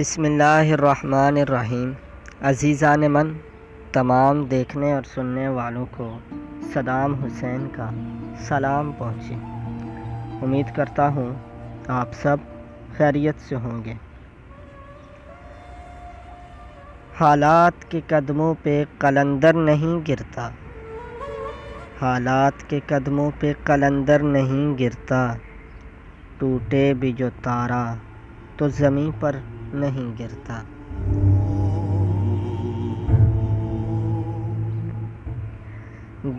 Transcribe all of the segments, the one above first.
بسم اللہ الرحمن الرحیم۔ عزیزان من، تمام دیکھنے اور سننے والوں کو صدام حسین کا سلام پہنچے۔ امید کرتا ہوں آپ سب خیریت سے ہوں گے۔ حالات کے قدموں پہ قلندر نہیں گرتا، حالات کے قدموں پہ قلندر نہیں گرتا، ٹوٹے بھی جو تارا تو زمیں پر نہیں گرتا۔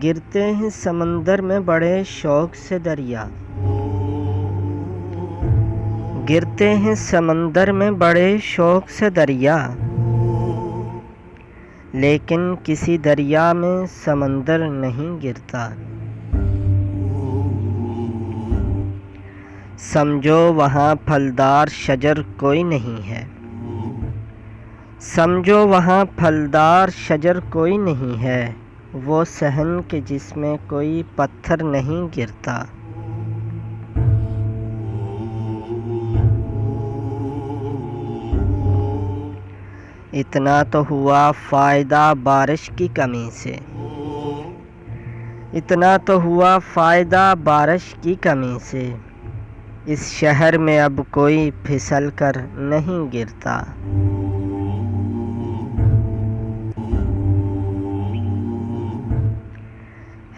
گرتے ہیں سمندر میں بڑے شوق سے دریا، گرتے ہیں سمندر میں بڑے شوق سے دریا، لیکن کسی دریا میں سمندر نہیں گرتا۔ سمجھو وہاں پھلدار شجر کوئی نہیں ہے، سمجھو وہاں پھلدار شجر کوئی نہیں ہے، وہ صحن کہ جس میں کوئی پتھر نہیں گرتا۔ اتنا تو ہوا فائدہ بارش کی کمی سے، اتنا تو ہوا فائدہ بارش کی کمی سے، اس شہر میں اب کوئی پھسل کر نہیں گرتا۔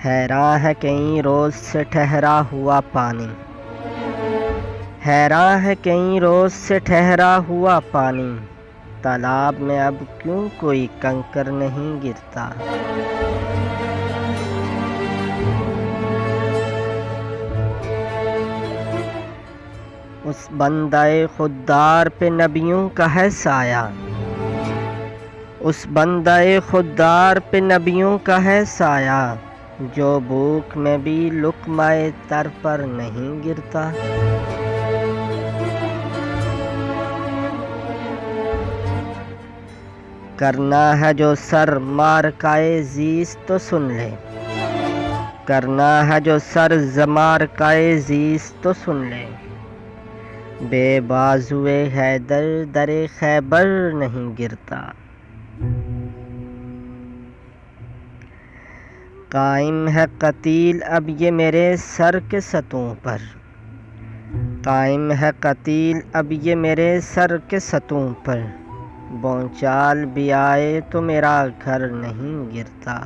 حیراں ہے کئی روز سے ٹھہرا ہوا پانی، حیراں ہے کئی روز سے ٹھہرا ہوا پانی، تالاب میں اب کیوں کوئی کنکر نہیں گرتا۔ اس بندہ خوددار پہ نبیوں کا ہے سایہ، اس بندہ خوددار پہ نبیوں کا ہے سایہ، جو بھوک میں بھی لقمہ تر پر نہیں گرتا۔ کرنا ہے جو سر مارکائے زیست تو سن لے، کرنا ہے جو سر مارکائے زیست تو سن لے، بے بازوئے حیدر در خیبر نہیں گرتا۔ قائم ہے قتیل اب یہ میرے سر کے ستون پر، قائم ہے قتیل اب یہ میرے سر کے ستون پر، بونچال بھی آئے تو میرا گھر نہیں گرتا۔